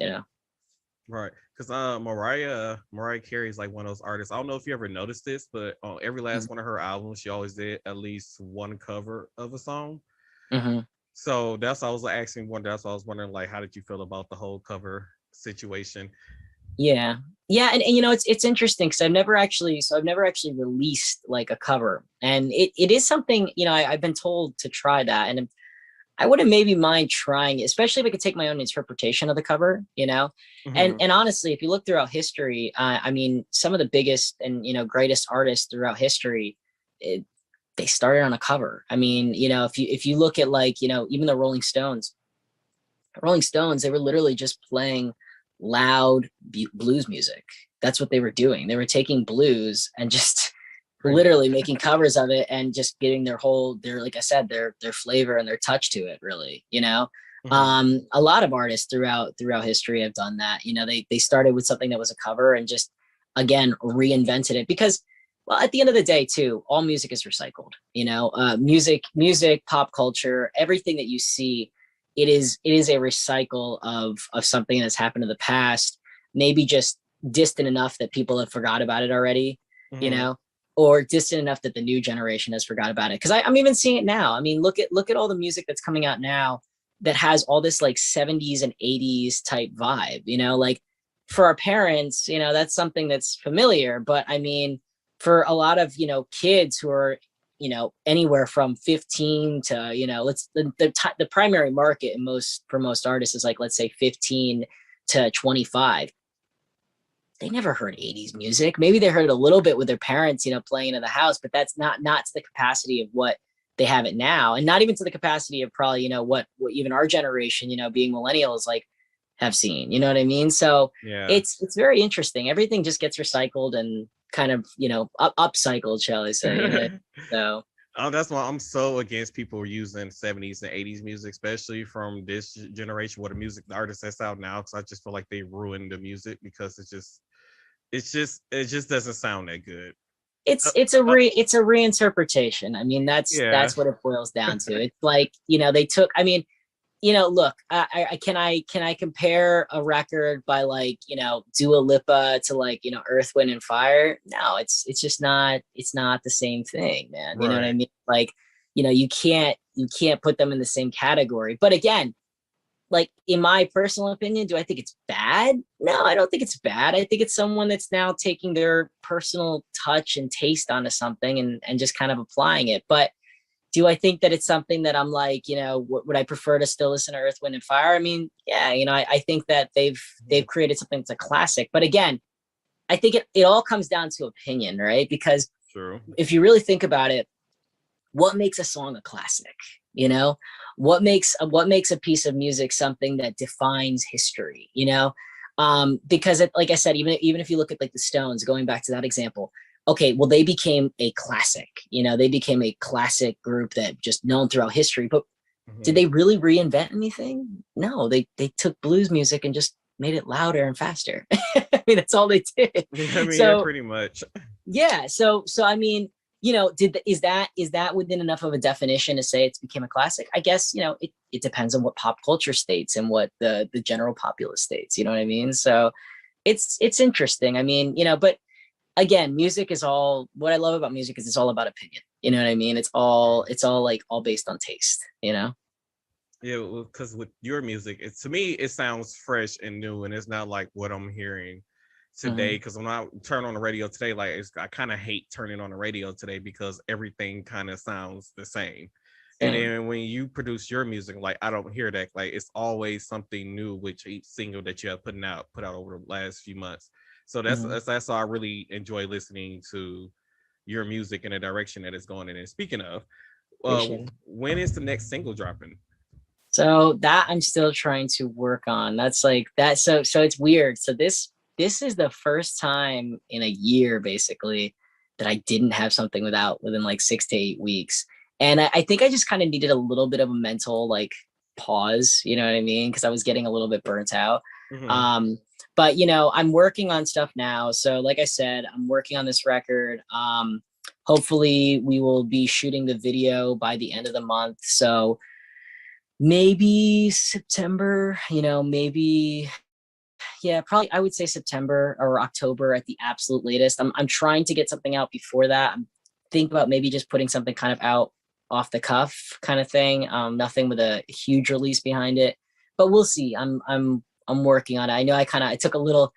Right. Because Mariah Carey is like one of those artists. I don't know if you ever noticed this, but on every last one of her albums, she always did at least one cover of a song. Mm-hmm. So that's why I was asking one. That's why I was wondering, like, how did you feel about the whole cover situation? Yeah, and it's interesting because I've never actually released like a cover, and it is something I've been told to try that, and I wouldn't maybe mind trying, especially if I could take my own interpretation of the cover, Mm-hmm. And honestly, if you look throughout history, I mean, some of the biggest and greatest artists throughout history, they started on a cover. I mean, if you look at like even the Rolling Stones, they were literally just playing loud blues music. That's what they were doing. They were taking blues and just literally making covers of it and just getting their like I said, their flavor and their touch to it, really. Mm-hmm. A lot of artists throughout history have done that. They started with something that was a cover and just again reinvented it, because well, at the end of the day too, all music is recycled. Music, pop culture, everything that you see, it is a recycle of something that's happened in the past, maybe just distant enough that people have forgot about it already, you Mhm. know, or distant enough that the new generation has forgot about it. Because I'm even seeing it now. I mean, look at all the music that's coming out now that has all this like 70s and 80s type vibe, you know, like for our parents, you know, that's something that's familiar. But I mean, for a lot of, you know, kids who are, you know, anywhere from 15 to, you know, the primary market in for most artists is like, let's say 15 to 25. They never heard 80s music. Maybe they heard it a little bit with their parents, you know, playing in the house, but that's not to the capacity of what they have it now, and not even to the capacity of probably, you know, what even our generation, you know, being millennials, like have seen. You know what I mean? So Yeah. it's very interesting. Everything just gets recycled and kind of, you know, upcycled, shall I say? You know what I mean? So Oh, that's why I'm so against people using 70s and 80s music, especially from this generation, what the music, the artists that's out now. Because I just feel like they ruined the music because it just doesn't sound that good. Uh, uh, it's a reinterpretation. I mean, yeah. that's what it boils down to. It's like, you know, they took, I mean, you know, look, can I compare a record by like, you know, Dua Lipa to like, you know, Earth, Wind and Fire? No, it's just not, it's not the same thing, man. You know what I Right. mean? Like, you know, you can't put them in the same category. But again, like in my personal opinion, do I think it's bad? No, I don't think it's bad. I think it's someone that's now taking their personal touch and taste onto something and just kind of applying it. But do I think that it's something that I'm like, you know, would I prefer to still listen to Earth, Wind and Fire? I mean, yeah, you know, I think that they've created something that's a classic. But again, I think it all comes down to opinion, right? Because True. if you really think about it, what makes a song a classic? You know, what makes a piece of music something that defines history? You know, because like I said, even if you look at like the Stones, going back to that example, okay, well they became a classic. You know, they became a classic group that just known throughout history. But did Mhm. they really reinvent anything? No, they took blues music and just made it louder and faster. I mean, that's all they did. I mean, yeah, So pretty much. yeah, so I mean, you know, is that within enough of a definition to say it's became a classic? I guess, you know, it depends on what pop culture states and what the general populace states. You know what I mean? So it's interesting. I mean, you know, but again, music is all, what I love about music is it's all about opinion. You know what I mean? It's all like all based on taste. You know? Yeah, because with your music, to me, it sounds fresh and new, and it's not like what I'm hearing today. Hmm. Because when I turn on the radio today, like I kind of hate turning on the radio today because everything kind of sounds the same. And Same. then when you produce your music, like I don't hear that. Like it's always something new with each single that you have put out over the last few months. So Hmm. that's how I really enjoy listening to your music in the direction that it's going in. And speaking of, Appreciate it. when is the next single dropping? So that I'm still trying to work on. That's like that. So it's weird. So this is the first time in a year basically that I didn't have something within like 6 to 8 weeks. And I think I just kind of needed a little bit of a mental like pause, you know what I mean? Because I was getting a little bit burnt out. Mm-hmm. Um, but you know, I'm working on stuff now. So like I said, I'm working on this record. Hopefully we will be shooting the video by the end of the month. So maybe September, you know, maybe, yeah, probably I would say September or October at the absolute latest. I'm trying to get something out before that. I'm thinking about maybe just putting something kind of out off the cuff kind of thing. Nothing with a huge release behind it, but we'll see. I'm working on it. I know I took a little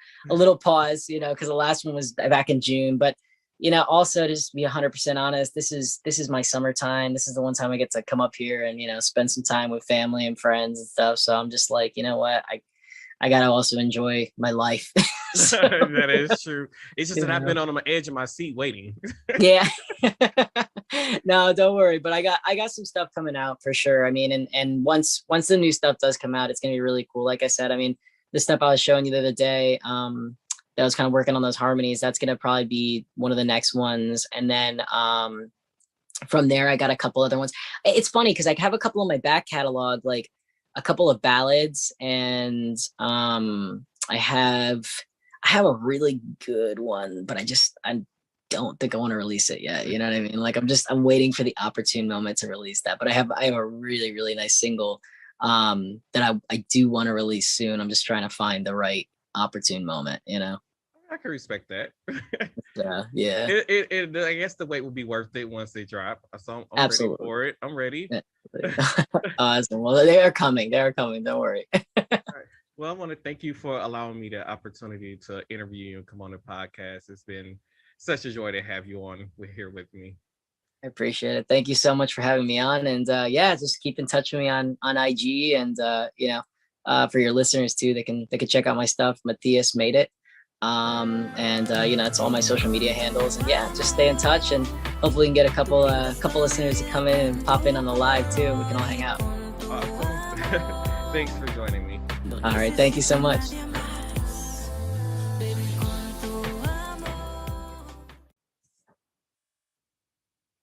pause, you know, because the last one was back in June, but you know, also to just be 100% honest, this is my summertime. This is the one time I get to come up here and, you know, spend some time with family and friends and stuff. So I'm just like, you know what, I gotta also enjoy my life. So, That is true. It's just you that I've been know, on my edge of my seat waiting. yeah. No, don't worry. But I got some stuff coming out for sure. I mean, and once the new stuff does come out, it's gonna be really cool. Like I said, I mean, the stuff I was showing you the other day, that was kind of working on those harmonies. That's gonna probably be one of the next ones. And then from there, I got a couple other ones. It's funny because I have a couple of my back catalog, like a couple of ballads, and I have a really good one, but I don't think I want to release it yet. You know what I mean? Like I'm waiting for the opportune moment to release that. But I have a really, really nice single that I do want to release soon. I'm just trying to find the right opportune moment, you know. I can respect that. Yeah. I guess the wait will be worth it once they drop. So I'm ready Absolutely. for it. I'm ready. Awesome. Well, they are coming. They are coming. Don't worry. All right. Well, I want to thank you for allowing me the opportunity to interview you and come on the podcast. It's been such a joy to have you on here with me. I appreciate it. Thank you so much for having me on. And yeah, just keep in touch with me on IG, and for your listeners too, they can check out my stuff. Matias made it. And it's all my social media handles. And yeah, just stay in touch, and hopefully we can get a couple listeners to come in and pop in on the live too, and we can all hang out. Awesome. Thanks for joining me. All right. Thank you so much.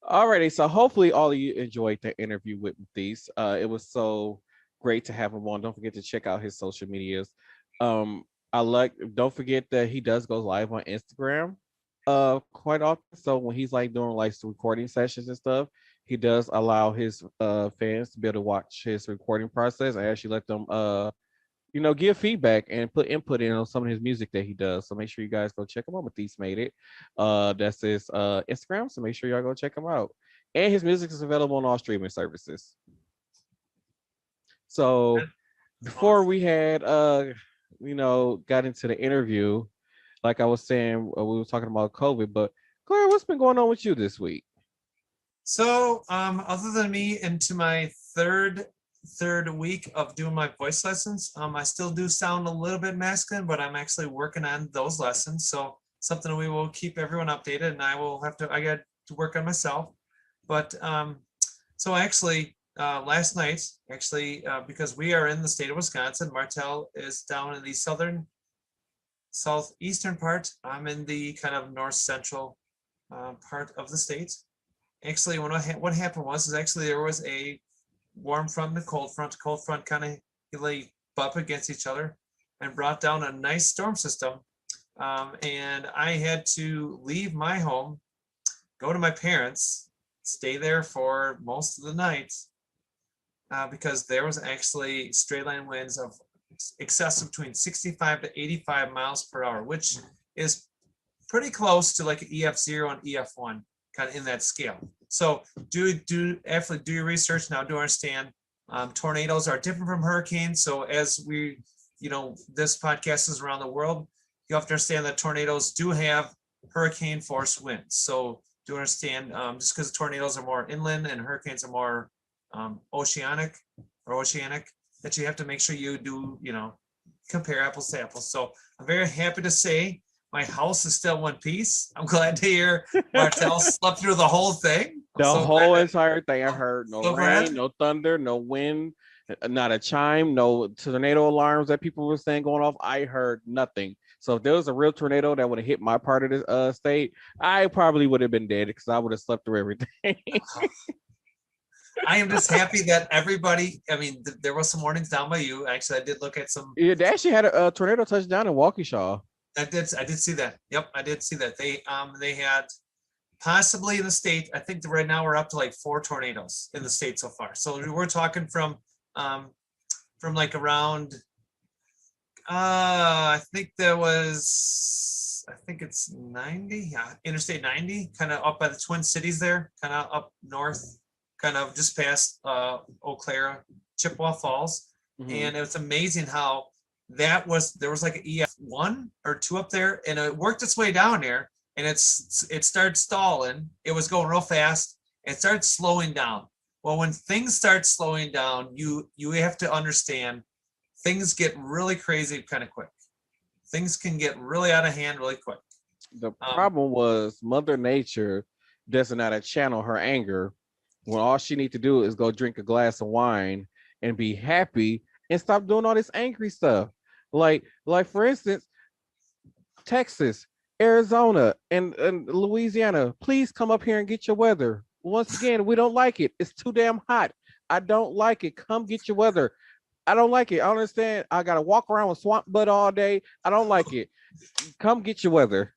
Alrighty, so hopefully all of you enjoyed the interview with Matias. It was so great to have him on. Don't forget to check out his social medias. Don't forget that he does go live on Instagram quite often. So when he's like doing like recording sessions and stuff, he does allow his fans to be able to watch his recording process and actually let them give feedback and put input in on some of his music that he does. So make sure you guys go check him out. Matias made it. That's his Instagram. So make sure y'all go check him out. And his music is available on all streaming services. So before we had got into the interview, like I was saying, we were talking about COVID, but Claire, what's been going on with you this week? So other than me into my third week of doing my voice lessons, I still do sound a little bit masculine, but I'm actually working on those lessons. So something we will keep everyone updated, and I got to work on myself. But so actually last night, because we are in the state of Wisconsin, Martell is down in the southeastern part. I'm in the kind of north central part of the state. Actually, what happened was there was a warm front and a cold front kind of butt against each other and brought down a nice storm system. And I had to leave my home, go to my parents, stay there for most of the night because there was actually straight line winds of excessive between 65 to 85 miles per hour, which is pretty close to like an EF0 and EF1, kind of in that scale. So do your research now. Do understand tornadoes are different from hurricanes. So as this podcast is around the world, you have to understand that tornadoes do have hurricane force winds. So do understand just because tornadoes are more inland and hurricanes are more oceanic, that you have to make sure you do compare apples to apples. So I'm very happy to say my house is still one piece. I'm glad to hear Martell slept through the whole thing. The whole entire thing. I heard no rain, no thunder, no wind, not a chime, no tornado alarms that people were saying going off. I heard nothing. So if there was a real tornado that would have hit my part of the state, I probably would have been dead because I would have slept through everything. I am just happy that everybody, there was some warnings down by you. Actually, I did look at some. Yeah, they actually had a tornado touchdown in Waukesha. I did see that. Yep, I did see that. They had possibly in the state, I think right now we're up to like 4 tornadoes in the state so far. So we're talking from like around I think it's 90, yeah, Interstate 90, kind of up by the Twin Cities there, kind of up north, kind of just past Eau Claire, Chippewa Falls. Mm-hmm. And it was amazing how there was like an EF1 or 2 up there, and it worked its way down there, and it started stalling. It was going real fast. It started slowing down. Well, when things start slowing down, you have to understand things get really crazy kind of quick. Things can get really out of hand really quick. The problem was Mother Nature doesn't know how to channel her anger when all she needs to do is go drink a glass of wine and be happy and stop doing all this angry stuff. Like for instance, Texas, Arizona, and Louisiana, please come up here and get your weather. Once again, we don't like it. It's too damn hot. I don't like it. Come get your weather. I don't like it. I understand. I gotta walk around with swamp butt all day. I don't like it. Come get your weather.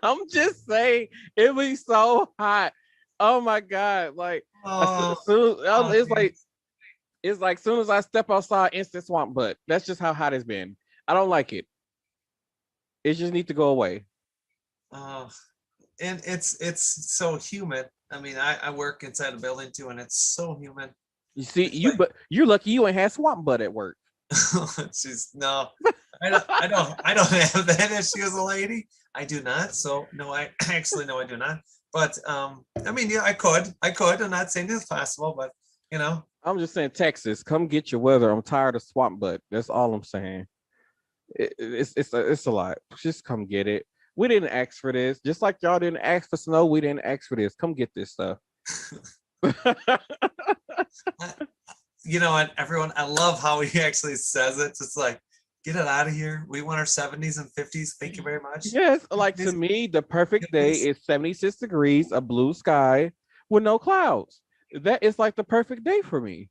I'm just saying, it was so hot. Oh my god! Like it's like soon as I step outside, instant swamp butt. That's just how hot it's been. I don't like it. It just needs to go away. Uh, and it's so humid. I mean, I work inside a building too, and it's so humid. You see, It's like, but you're lucky you ain't had swamp butt at work. she's no, I don't have that issue as a lady. I do not. So no, I actually no, I do not. But I mean, yeah, I could. I'm not saying it's possible, but you know, I'm just saying, Texas, come get your weather. I'm tired of swamp butt. That's all I'm saying. It's a lot. Just come get it. We didn't ask for this. Just like y'all didn't ask for snow, we didn't ask for this. Come get this stuff. you know what, everyone, I love how he actually says it. It's like, get it out of here. We want our 70s and 50s. Thank you very much. Yes, like to me, the perfect day is 76 degrees, a blue sky with no clouds. That is like the perfect day for me.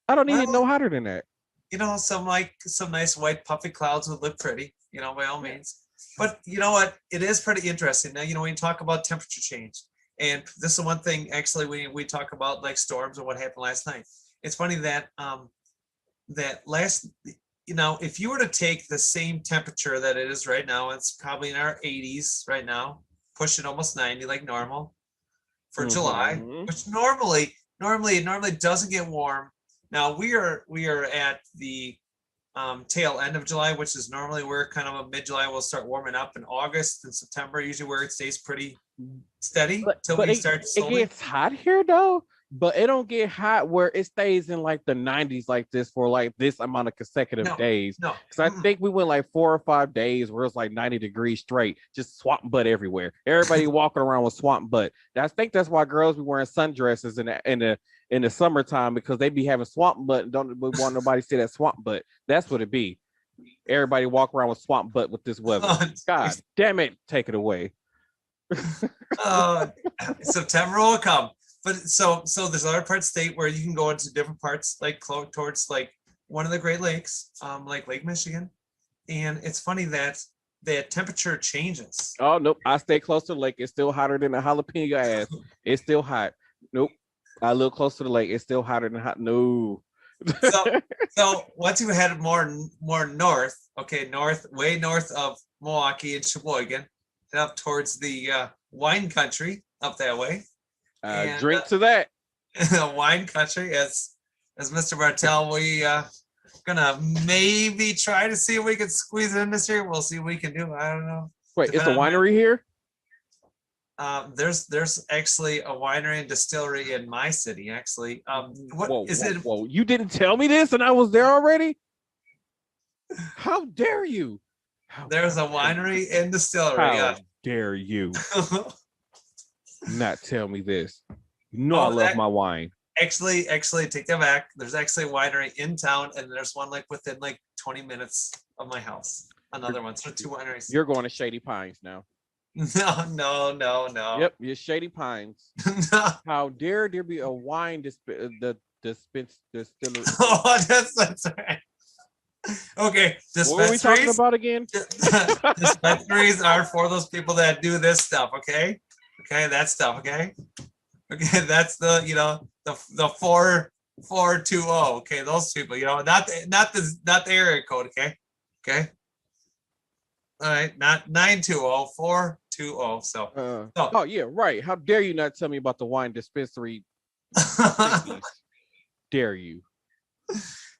I don't need it no hotter than that. You know, some nice white puffy clouds would look pretty, you know, by all means. But you know what? It is pretty interesting. Now, you know, when you talk about temperature change, and this is one thing actually we talk about like storms and what happened last night. It's funny that you know, if you were to take the same temperature that it is right now, it's probably in our 80s right now, pushing almost 90 like normal for July, which normally it doesn't get warm. Now we are at the tail end of July, which is normally where kind of a mid-July will start warming up. In August and September, usually where it stays pretty steady till we start slowly. It gets hot here though, but it don't get hot where it stays in like the 90s like this for like this amount of consecutive days. No, because I think we went like 4 or 5 days where it's like 90 degrees straight, just swamp butt everywhere. Everybody walking around with swamp butt. I think that's why girls be wearing sundresses in the summertime, because they be having swamp butt and don't want nobody to see that swamp butt. That's what it be. Everybody walk around with swamp butt with this weather. God damn it, take it away. September will come. But so there's other parts of state where you can go into different parts, like towards like one of the Great Lakes, like Lake Michigan. And it's funny that the temperature changes. Oh nope, I stay close to the lake. It's still hotter than a jalapeno ass. It's still hot. Nope. I live close to the lake. It's still hotter than hot. No. So once you head more north, okay, way north of Milwaukee and Sheboygan, and up towards the wine country up that way. Drink to that. Wine country, as Mr. Martell, we gonna maybe try to see if we can squeeze it in this year. We'll see what we can do. I don't know. Wait, it's a winery here? There's actually a winery and distillery in my city, actually. Whoa, you didn't tell me this and I was there already? How dare you? There's a winery and distillery. How dare you not tell me this? I love my wine. Actually, take that back. There's actually a winery in town, and there's one like within like 20 minutes of my house. Another one. So 2 wineries. You're going to Shady Pines now. No. Yep, you're Shady Pines. No. How dare there be a wine distillery? Oh, that's right. Okay, what were we talking about again? Dispensaries are for those people that do this stuff. Okay, that stuff. Okay, that's the the 4420. Okay, those people. Not the area code. Okay. All right, not 920, 420. So. Oh yeah, right. How dare you not tell me about the wine dispensary? Dare you?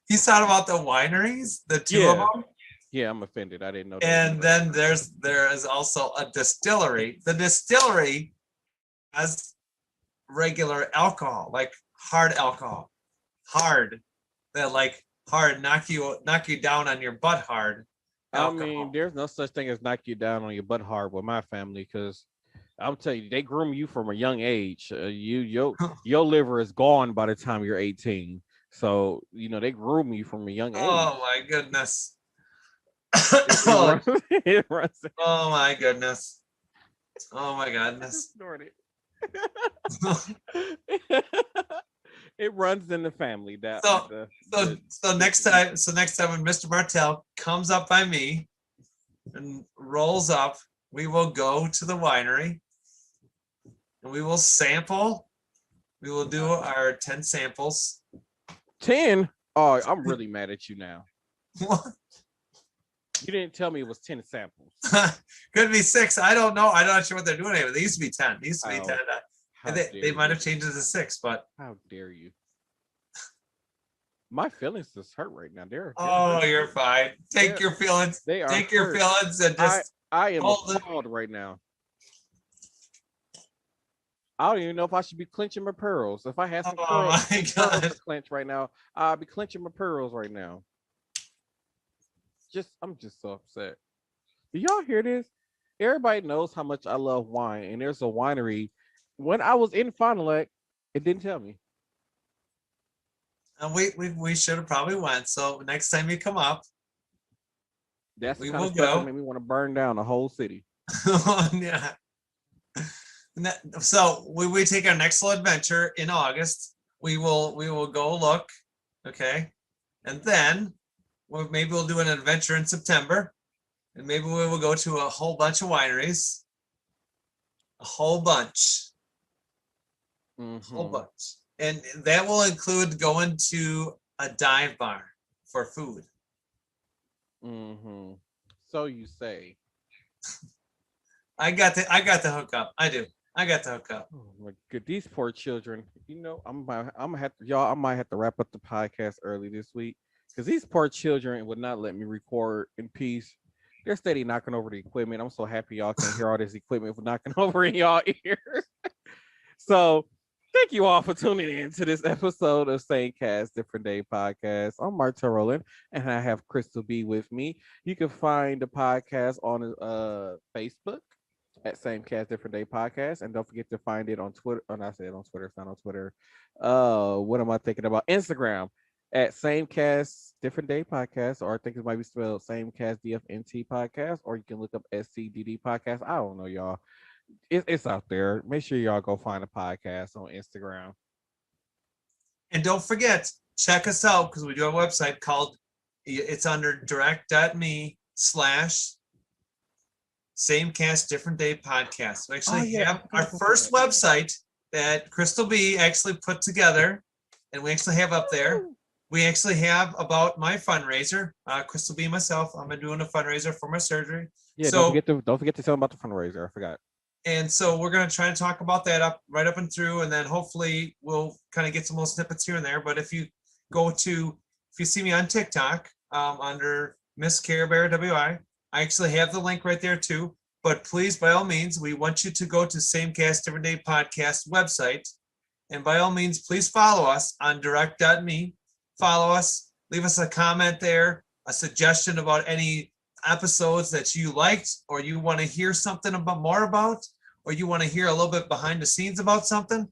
He's talking about the wineries, the two of them. Yeah, I'm offended. I didn't know that. And then there is also a distillery. The distillery has regular alcohol, like hard alcohol, knock you down on your butt hard. Alcohol. I mean, there's no such thing as knock you down on your butt hard with my family, because I'm telling you, they groom you from a young age. Your liver is gone by the time you're 18. So they groom you from a young age. Oh my goodness! It runs. Oh my goodness! Oh my goodness! It runs in the family. So next time when Mr. Martell comes up by me and rolls up, we will go to the winery and we will sample. We will do our 10 samples. 10? Oh, I'm really mad at you now. What? You didn't tell me it was 10 samples. Could be 6. I don't know. I'm not sure what they're doing anymore. They used to be 10. They used to be 10. They might have changed it to 6, but how dare you? My feelings just hurt right now. You're fine. Take your feelings. Take your feelings and just. I am appalled right now. I don't even know if I should be clenching my pearls. If I had some pearls to clench right now, I'd be clenching my pearls right now. I'm just so upset. Do y'all hear this? Everybody knows how much I love wine, and there's a winery. When I was in Fond du Lac, it didn't tell me. And we should have probably went. So next time you come up, that's the kind of stuff that made me want to burn down the whole city. Yeah. So we take our next little adventure in August. We will go look, okay, and then maybe we'll do an adventure in September, and maybe we will go to a whole bunch of wineries, a whole bunch, and that will include going to a dive bar for food. So you say. I got the hookup. I do. I got the hookup. Oh my God, these poor children. You know, I might have to wrap up the podcast early this week because these poor children would not let me record in peace. They're steady knocking over the equipment. I'm so happy y'all can hear all this equipment knocking over in y'all ears. So thank you all for tuning in to this episode of Same Cast, Different Day podcast. I'm Marta Rowland, and I have Crystal B with me. You can find the podcast on Facebook at Same Cast Different Day podcast, and don't forget to find it on Twitter. Oh, not say it on Twitter. It's not on Twitter. What am I thinking about? Instagram at Same Cast Different Day podcast, or I think it might be spelled Same Cast DFNT podcast, or you can look up SCDD podcast. I don't know, y'all. It's out there. Make sure y'all go find a podcast on Instagram. And don't forget, check us out because we do have a website called. It's under direct.me/Same Cast Different Day podcast. We actually have our first website that Crystal B actually put together, and we actually have up there. We actually have about my fundraiser. Crystal B, myself, I'm doing a fundraiser for my surgery. Yeah, so, don't forget to tell them about the fundraiser. I forgot. And so we're going to try and talk about that right up and through, and then hopefully we'll kind of get some little snippets here and there. But if you see me on TikTok under Miss Care Bear WI, I actually have the link right there too. But please, by all means, we want you to go to Same Cast Different Day podcast website. And by all means, please follow us on direct.me. Follow us, leave us a comment there, a suggestion about any episodes that you liked, or you want to hear something more about, or you want to hear a little bit behind the scenes about something.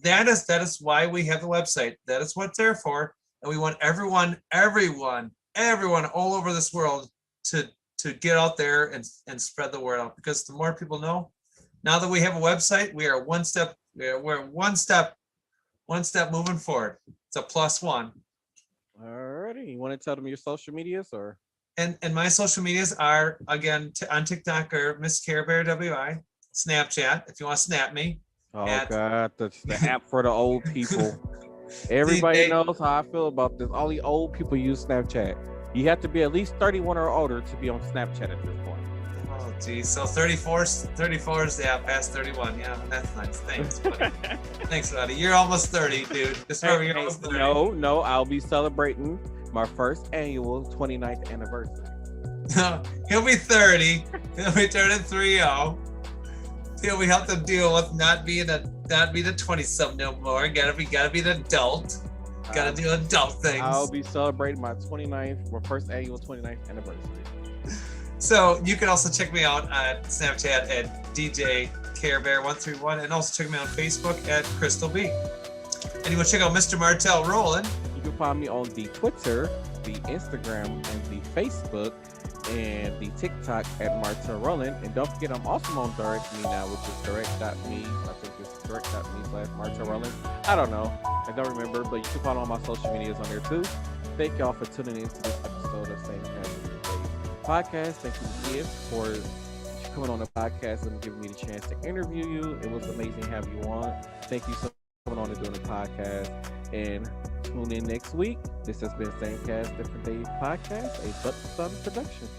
That is why we have the website. That is what it's there for. And we want everyone all over this world to get out there and spread the word out, because the more people know, now that we have a website, we're one step moving forward. It's a +1. Alrighty, you want to tell them your social medias, or? And my social medias are, again, on TikTok or Miss Care Bear WI, Snapchat if you want to snap me. Oh God, the app for the old people. Everybody knows how I feel about this. All the old people use Snapchat. You have to be at least 31 or older to be on Snapchat at this point. Oh geez, so 34 is past 31. Yeah, that's nice. Thanks, buddy. Thanks, buddy. You're almost 30, dude. Just remember, you're almost 30. No, I'll be celebrating my first annual 29th anniversary. He'll be 30. He'll be turning 30. We have to deal with not being a 20-something no more. Gotta be an adult. Gotta do adult things. I'll be celebrating my first annual 29th anniversary. So you can also check me out on Snapchat at DJ CareBear131, and also check me out on Facebook at Crystal B. And you want to check out Mr. Martel Rowland. You can find me on the Twitter, the Instagram, and the Facebook, and the TikTok at Marta Rowland. And don't forget, I'm also on Direct Me now, which is direct.me. I think it's direct.me/Marta Rowland. I don't know. I don't remember, but you can follow all my social medias on there too. Thank y'all for tuning in to this episode of Same Cast podcast. Thank you, Matias, for coming on the podcast and giving me the chance to interview you. It was amazing having you on. Thank you so much for coming on and doing the podcast. And Tune in next week. This has been Same Cast, Different Day podcast, a Buck Sun production.